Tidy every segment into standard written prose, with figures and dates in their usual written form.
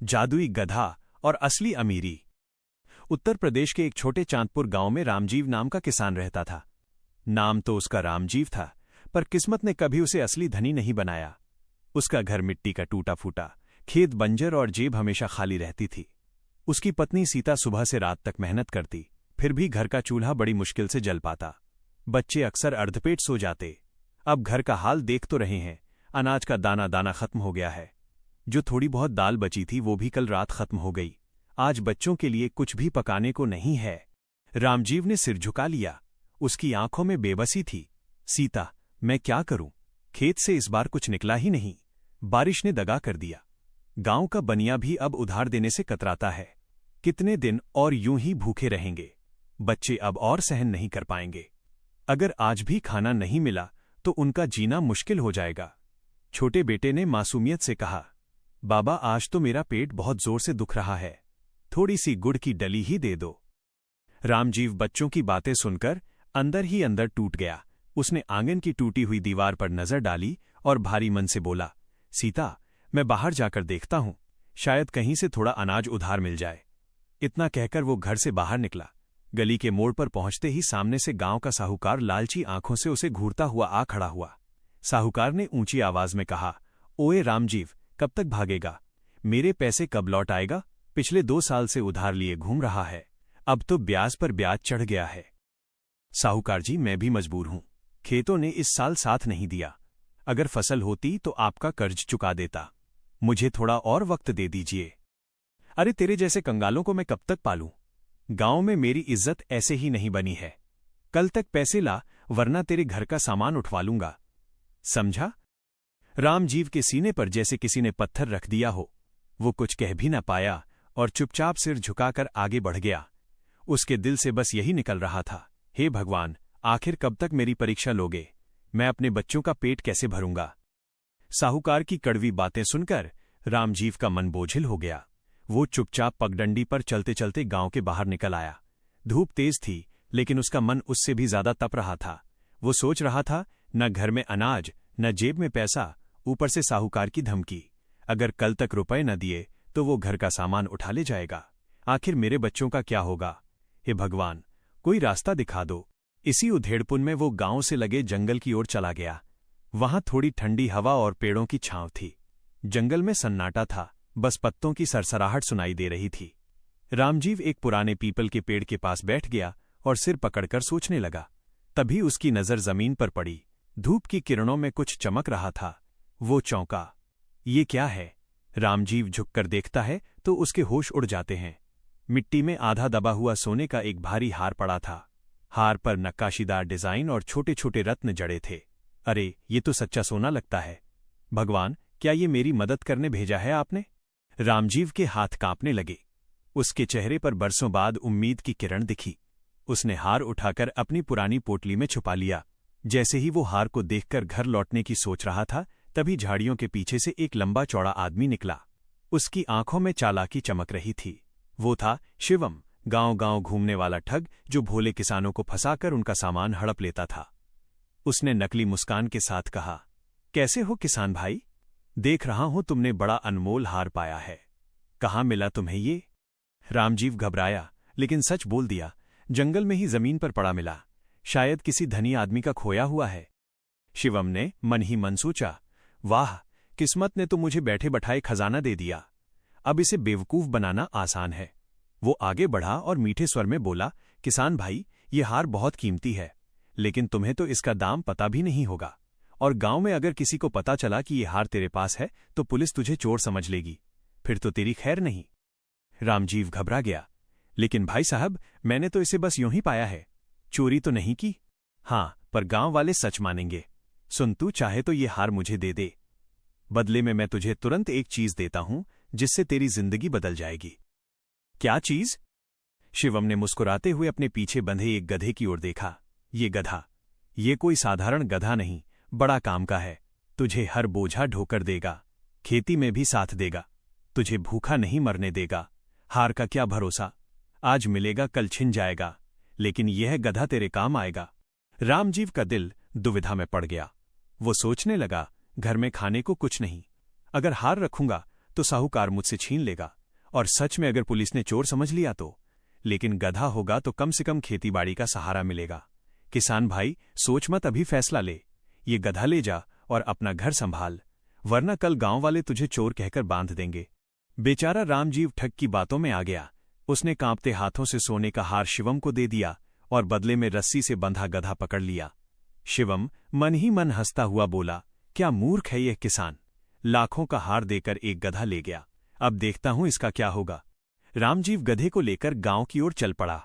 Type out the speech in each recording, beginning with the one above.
जादुई गधा और असली अमीरी। उत्तर प्रदेश के एक छोटे चांदपुर गांव में रामजीव नाम का किसान रहता था। नाम तो उसका रामजीव था, पर किस्मत ने कभी उसे असली धनी नहीं बनाया। उसका घर मिट्टी का टूटा फूटा, खेत बंजर और जेब हमेशा खाली रहती थी। उसकी पत्नी सीता सुबह से रात तक मेहनत करती, फिर भी घर का चूल्हा बड़ी मुश्किल से जल पाता। बच्चे अक्सर अर्धपेट सो जाते। अब घर का हाल देख तो रहे हैं, अनाज का दाना दाना खत्म हो गया है। जो थोड़ी बहुत दाल बची थी वो भी कल रात खत्म हो गई। आज बच्चों के लिए कुछ भी पकाने को नहीं है। रामजीव ने सिर झुका लिया। उसकी आंखों में बेबसी थी। सीता, मैं क्या करूं? खेत से इस बार कुछ निकला ही नहीं। बारिश ने दगा कर दिया। गांव का बनिया भी अब उधार देने से कतराता है। कितने दिन और यूं ही भूखे रहेंगे? बच्चे अब और सहन नहीं कर पाएंगे। अगर आज भी खाना नहीं मिला तो उनका जीना मुश्किल हो जाएगा। छोटे बेटे ने मासूमियत से कहा, बाबा आज तो मेरा पेट बहुत जोर से दुख रहा है, थोड़ी सी गुड़ की डली ही दे दो। रामजीव बच्चों की बातें सुनकर अंदर ही अंदर टूट गया। उसने आंगन की टूटी हुई दीवार पर नजर डाली और भारी मन से बोला, सीता, मैं बाहर जाकर देखता हूं, शायद कहीं से थोड़ा अनाज उधार मिल जाए। इतना कहकर वो घर से बाहर निकला। गली के मोड़ पर पहुंचते ही सामने से गांव का साहूकार लालची आंखों से उसे घूरता हुआ आ खड़ा हुआ। साहूकार ने ऊंची आवाज में कहा, ओए रामजीव, कब तक भागेगा? मेरे पैसे कब लौट आएगा? पिछले 2 साल से उधार लिए घूम रहा है, अब तो ब्याज पर ब्याज चढ़ गया है। साहूकार जी, मैं भी मजबूर हूं। खेतों ने इस साल साथ नहीं दिया। अगर फसल होती तो आपका कर्ज चुका देता। मुझे थोड़ा और वक्त दे दीजिए। अरे तेरे जैसे कंगालों को मैं कब तक पालूं? गांव में मेरी इज्जत ऐसे ही नहीं बनी है। कल तक पैसे ला, वरना तेरे घर का सामान उठवा लूंगा, समझा? रामजीव के सीने पर जैसे किसी ने पत्थर रख दिया हो। वो कुछ कह भी न पाया और चुपचाप सिर झुकाकर आगे बढ़ गया। उसके दिल से बस यही निकल रहा था, हे भगवान, आखिर कब तक मेरी परीक्षा लोगे? मैं अपने बच्चों का पेट कैसे भरूंगा? साहूकार की कड़वी बातें सुनकर रामजीव का मन बोझिल हो गया। वो चुपचाप पगडंडी पर चलते चलते गांव के बाहर निकल आया। धूप तेज थी, लेकिन उसका मन उससे भी ज्यादा तप रहा था। वो सोच रहा था, न घर में अनाज, न जेब में पैसा, ऊपर से साहूकार की धमकी। अगर कल तक रुपए न दिए तो वो घर का सामान उठा ले जाएगा। आखिर मेरे बच्चों का क्या होगा? हे भगवान, कोई रास्ता दिखा दो। इसी उधेड़पुन में वो गांव से लगे जंगल की ओर चला गया। वहां थोड़ी ठंडी हवा और पेड़ों की छांव थी। जंगल में सन्नाटा था, बस पत्तों की सरसराहट सुनाई दे रही थी। रामजीव एक पुराने पीपल के पेड़ के पास बैठ गया और सिर पकड़कर सोचने लगा। तभी उसकी नजर जमीन पर पड़ी। धूप की किरणों में कुछ चमक रहा था। वो चौंका। ये क्या है? रामजीव झुककर देखता है तो उसके होश उड़ जाते हैं। मिट्टी में आधा दबा हुआ सोने का एक भारी हार पड़ा था। हार पर नक्काशीदार डिजाइन और छोटे छोटे रत्न जड़े थे। अरे, ये तो सच्चा सोना लगता है। भगवान, क्या ये मेरी मदद करने भेजा है आपने? रामजीव के हाथ कांपने लगे। उसके चेहरे पर बरसों बाद उम्मीद की किरण दिखी। उसने हार उठाकर अपनी पुरानी पोटली में छुपा लिया। जैसे ही वो हार को देखकर घर लौटने की सोच रहा था, तभी झाड़ियों के पीछे से एक लंबा चौड़ा आदमी निकला। उसकी आंखों में चालाकी चमक रही थी। वो था शिवम, गांव-गांव घूमने वाला ठग जो भोले किसानों को फंसाकर उनका सामान हड़प लेता था। उसने नकली मुस्कान के साथ कहा, कैसे हो किसान भाई? देख रहा हूं तुमने बड़ा अनमोल हार पाया है। कहाँ मिला तुम्हें ये? रामजीव घबराया, लेकिन सच बोल दिया, जंगल में ही जमीन पर पड़ा मिला। शायद किसी धनी आदमी का खोया हुआ है। शिवम ने मन ही मन सोचा, वाह, किस्मत ने तो मुझे बैठे बैठाए खजाना दे दिया। अब इसे बेवकूफ बनाना आसान है। वो आगे बढ़ा और मीठे स्वर में बोला, किसान भाई, ये हार बहुत कीमती है, लेकिन तुम्हें तो इसका दाम पता भी नहीं होगा। और गांव में अगर किसी को पता चला कि ये हार तेरे पास है तो पुलिस तुझे चोर समझ लेगी। फिर तो तेरी खैर नहीं। रामजीव घबरा गया, लेकिन भाई साहब, मैंने तो इसे बस यूं ही पाया है, चोरी तो नहीं की। हाँ, पर गांव वाले सच मानेंगे। सुन, तू चाहे तो ये हार मुझे दे दे। बदले में मैं तुझे तुरंत एक चीज देता हूं जिससे तेरी जिंदगी बदल जाएगी। क्या चीज? शिवम ने मुस्कुराते हुए अपने पीछे बंधे एक गधे की ओर देखा। ये गधा, ये कोई साधारण गधा नहीं, बड़ा काम का है। तुझे हर बोझा ढोकर देगा, खेती में भी साथ देगा, तुझे भूखा नहीं मरने देगा। हार का क्या भरोसा, आज मिलेगा कल छिन जाएगा, लेकिन यह गधा तेरे काम आएगा। रामजीव का दिल दुविधा में पड़ गया। वो सोचने लगा, घर में खाने को कुछ नहीं, अगर हार रखूंगा तो साहूकार मुझसे छीन लेगा, और सच में अगर पुलिस ने चोर समझ लिया तो। लेकिन गधा होगा तो कम से कम खेतीबाड़ी का सहारा मिलेगा। किसान भाई, सोच मत, अभी फैसला ले। ये गधा ले जा और अपना घर संभाल, वरना कल गांव वाले तुझे चोर कहकर बांध देंगे। बेचारा रामजीव ठग की बातों में आ गया। उसने कांपते हाथों से सोने का हार शिवम को दे दिया और बदले में रस्सी से बंधा गधा पकड़ लिया। शिवम मन ही मन हंसता हुआ बोला, क्या मूर्ख है यह किसान, लाखों का हार देकर एक गधा ले गया। अब देखता हूं इसका क्या होगा। रामजीव गधे को लेकर गांव की ओर चल पड़ा।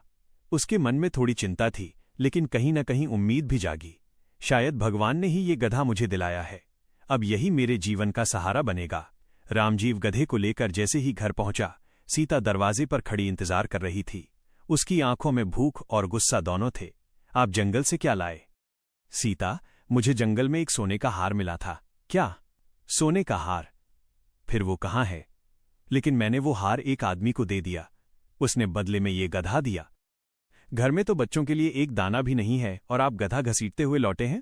उसके मन में थोड़ी चिंता थी, लेकिन कहीं न कहीं उम्मीद भी जागी। शायद भगवान ने ही ये गधा मुझे दिलाया है, अब यही मेरे जीवन का सहारा बनेगा। रामजीव गधे को लेकर जैसे ही घर पहुंचा, सीता दरवाजे पर खड़ी इंतजार कर रही थी। उसकी आंखों में भूख और गुस्सा दोनों थे। आप जंगल से क्या लाए? सीता, मुझे जंगल में एक सोने का हार मिला था। क्या? सोने का हार? फिर वो कहाँ है? लेकिन मैंने वो हार एक आदमी को दे दिया, उसने बदले में ये गधा दिया। घर में तो बच्चों के लिए एक दाना भी नहीं है और आप गधा घसीटते हुए लौटे हैं।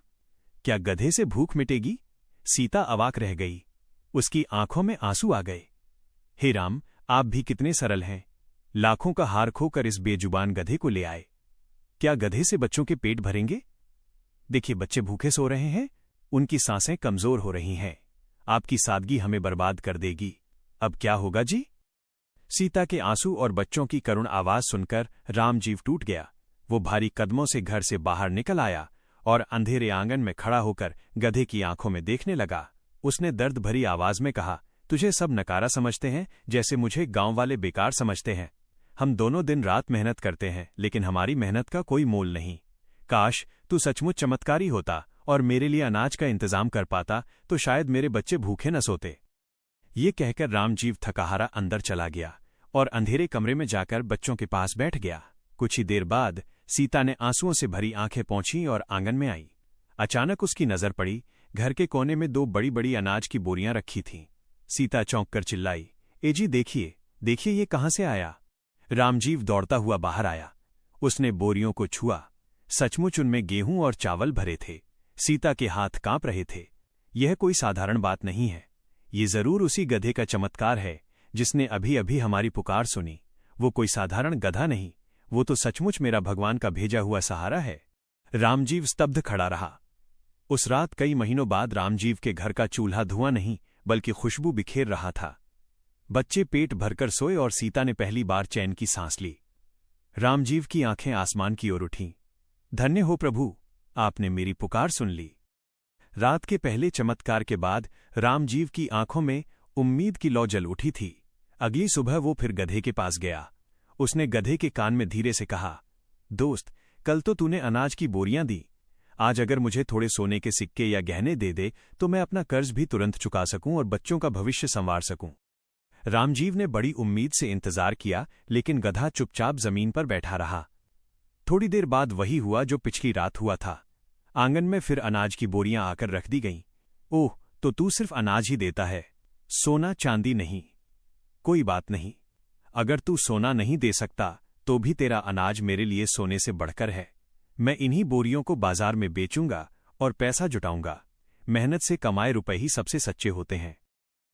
क्या गधे से भूख मिटेगी? सीता अवाक रह गई, उसकी आंखों में आंसू आ गए। हे राम, आप भी कितने सरल हैं, लाखों का हार खोकर इस बेजुबान गधे को ले आए। क्या गधे से बच्चों के पेट भरेंगे? देखिए, बच्चे भूखे सो रहे हैं, उनकी सांसें कमजोर हो रही हैं। आपकी सादगी हमें बर्बाद कर देगी। अब क्या होगा जी? सीता के आंसू और बच्चों की करुण आवाज सुनकर रामजीव टूट गया। वो भारी कदमों से घर से बाहर निकल आया और अंधेरे आंगन में खड़ा होकर गधे की आंखों में देखने लगा। उसने दर्द भरी आवाज में कहा, तुझे सब नकारा समझते हैं, जैसे मुझे गांव वाले बेकार समझते हैं। हम दोनों दिन रात मेहनत करते हैं, लेकिन हमारी मेहनत का कोई मोल नहीं। काश तू सचमुच चमत्कारी होता और मेरे लिए अनाज का इंतजाम कर पाता, तो शायद मेरे बच्चे भूखे न सोते। ये कहकर रामजीव थकाहारा अंदर चला गया और अंधेरे कमरे में जाकर बच्चों के पास बैठ गया। कुछ ही देर बाद सीता ने आंसुओं से भरी आंखें पोंछीं और आंगन में आई। अचानक उसकी नजर पड़ी, घर के कोने में 2 बड़ी बड़ी अनाज की बोरियां रखी थीं। सीता चौंक कर चिल्लाई, ए जी देखिए, देखिए ये कहां से आया? रामजीव दौड़ता हुआ बाहर आया। उसने बोरियों को छुआ। सचमुच उनमें गेहूं और चावल भरे थे। सीता के हाथ कांप रहे थे। यह कोई साधारण बात नहीं है, ये जरूर उसी गधे का चमत्कार है जिसने अभी अभी हमारी पुकार सुनी। वो कोई साधारण गधा नहीं, वो तो सचमुच मेरा भगवान का भेजा हुआ सहारा है। रामजीव स्तब्ध खड़ा रहा। उस रात कई महीनों बाद रामजीव के घर का चूल्हा धुआं नहीं बल्कि खुशबू बिखेर रहा था। बच्चे पेट भरकर सोए और सीता ने पहली बार चैन की सांस ली। रामजीव की आंखें आसमान की ओर उठीं। धन्य हो प्रभु, आपने मेरी पुकार सुन ली। रात के पहले चमत्कार के बाद रामजीव की आंखों में उम्मीद की लौ जल उठी थी। अगली सुबह वो फिर गधे के पास गया। उसने गधे के कान में धीरे से कहा, दोस्त, कल तो तूने अनाज की बोरियां दी, आज अगर मुझे थोड़े सोने के सिक्के या गहने दे दे तो मैं अपना कर्ज भी तुरंत चुका सकूं और बच्चों का भविष्य संवार सकूं। रामजीव ने बड़ी उम्मीद से इंतजार किया, लेकिन गधा चुपचाप जमीन पर बैठा रहा। थोड़ी देर बाद वही हुआ जो पिछली रात हुआ था। आंगन में फिर अनाज की बोरियां आकर रख दी गईं। ओह, तो तू सिर्फ अनाज ही देता है, सोना चांदी नहीं। कोई बात नहीं, अगर तू सोना नहीं दे सकता तो भी तेरा अनाज मेरे लिए सोने से बढ़कर है। मैं इन्हीं बोरियों को बाजार में बेचूंगा और पैसा जुटाऊंगा। मेहनत से कमाए रुपए ही सबसे सच्चे होते हैं।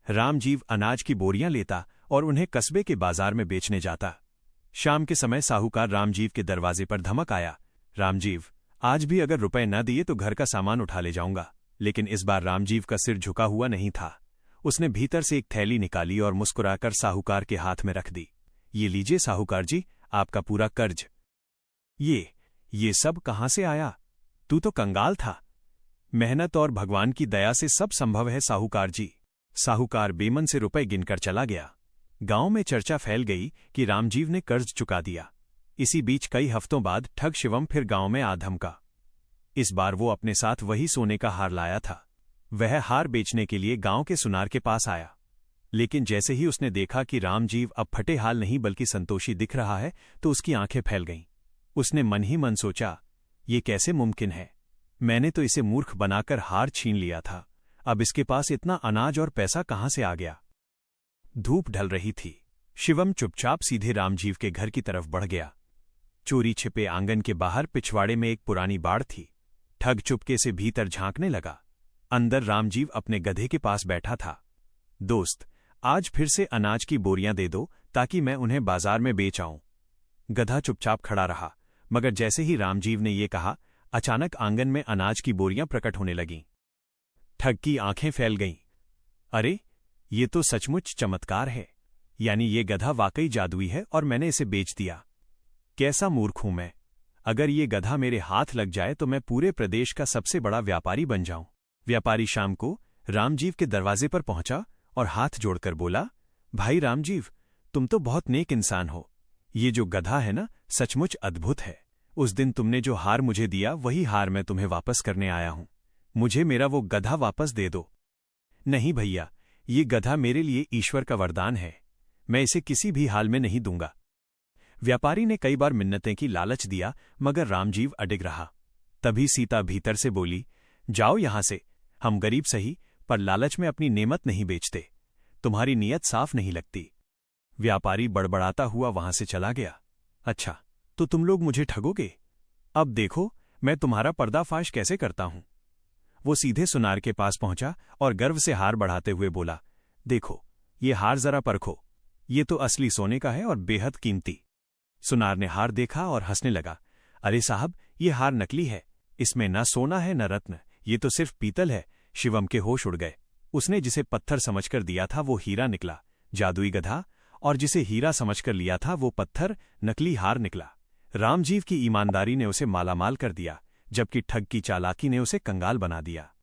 रामजीव अनाज की बोरियां लेता और उन्हें कस्बे के बाजार में बेचने जाता। शाम के समय साहूकार रामजीव के दरवाजे पर धमक आया, रामजीव, आज भी अगर रुपए न दिए तो घर का सामान उठा ले जाऊंगा। लेकिन इस बार रामजीव का सिर झुका हुआ नहीं था। उसने भीतर से एक थैली निकाली और मुस्कुराकर साहूकार के हाथ में रख दी। ये लीजिए साहूकार जी, आपका पूरा कर्ज। ये सब कहां से आया? तू तो कंगाल था। मेहनत और भगवान की दया से सब संभव है साहूकार जी। साहूकार बेमन से रुपए गिनकर चला गया। गांव में चर्चा फैल गई कि रामजीव ने कर्ज चुका दिया। इसी बीच कई हफ्तों बाद ठग शिवम फिर गांव में आ धमका। इस बार वो अपने साथ वही सोने का हार लाया था। वह हार बेचने के लिए गांव के सुनार के पास आया। लेकिन जैसे ही उसने देखा कि रामजीव अब फटे हाल नहीं बल्कि संतोषी दिख रहा है, तो उसकी आंखें फैल गईं। उसने मन ही मन सोचा, ये कैसे मुमकिन है? मैंने तो इसे मूर्ख बनाकर हार छीन लिया था, अब इसके पास इतना अनाज और पैसा कहां से आ गया? धूप ढल रही थी। शिवम चुपचाप सीधे रामजीव के घर की तरफ बढ़ गया। चोरी छिपे आंगन के बाहर पिछवाड़े में एक पुरानी बाड़ थी। ठग चुपके से भीतर झांकने लगा। अंदर रामजीव अपने गधे के पास बैठा था। दोस्त, आज फिर से अनाज की बोरियां दे दो ताकि मैं उन्हें बाजार में बेच आऊं। गधा चुपचाप खड़ा रहा, मगर जैसे ही रामजीव ने ये कहा, अचानक आंगन में अनाज की बोरियां प्रकट होने लगीं। ठग की आंखें फैल गईं। अरे, ये तो सचमुच चमत्कार है। यानी ये गधा वाकई जादुई है और मैंने इसे बेच दिया। कैसा मूर्ख हूं मैं। अगर ये गधा मेरे हाथ लग जाए तो मैं पूरे प्रदेश का सबसे बड़ा व्यापारी बन जाऊं। व्यापारी शाम को रामजीव के दरवाजे पर पहुंचा और हाथ जोड़कर बोला, भाई रामजीव, तुम तो बहुत नेक इंसान हो। ये जो गधा है ना, सचमुच अद्भुत है। उस दिन तुमने जो हार मुझे दिया वही हार मैं तुम्हें वापस करने आया हूं। मुझे मेरा वो गधा वापस दे दो। नहीं भैया, ये गधा मेरे लिए ईश्वर का वरदान है। मैं इसे किसी भी हाल में नहीं दूंगा। व्यापारी ने कई बार मिन्नतें की, लालच दिया, मगर रामजीव अडिग रहा। तभी सीता भीतर से बोली, जाओ यहां से। हम गरीब सही, पर लालच में अपनी नेमत नहीं बेचते। तुम्हारी नीयत साफ नहीं लगती। व्यापारी बड़बड़ाता हुआ वहां से चला गया। अच्छा, तो तुम लोग मुझे ठगोगे? अब देखो मैं तुम्हारा पर्दाफाश कैसे करता हूं। वो सीधे सुनार के पास पहुंचा और गर्व से हार बढ़ाते हुए बोला, देखो, ये हार जरा परखो। ये तो असली सोने का है और बेहद कीमती। सुनार ने हार देखा और हंसने लगा। अरे साहब, ये हार नकली है। इसमें न सोना है न रत्न, ये तो सिर्फ पीतल है। शिवम के होश उड़ गए। उसने जिसे पत्थर समझकर दिया था वो हीरा निकला, जादुई गधा, और जिसे हीरा समझकर लिया था वो पत्थर, नकली हार निकला। रामजीव की ईमानदारी ने उसे मालामाल कर दिया, जबकि ठग की चालाकी ने उसे कंगाल बना दिया।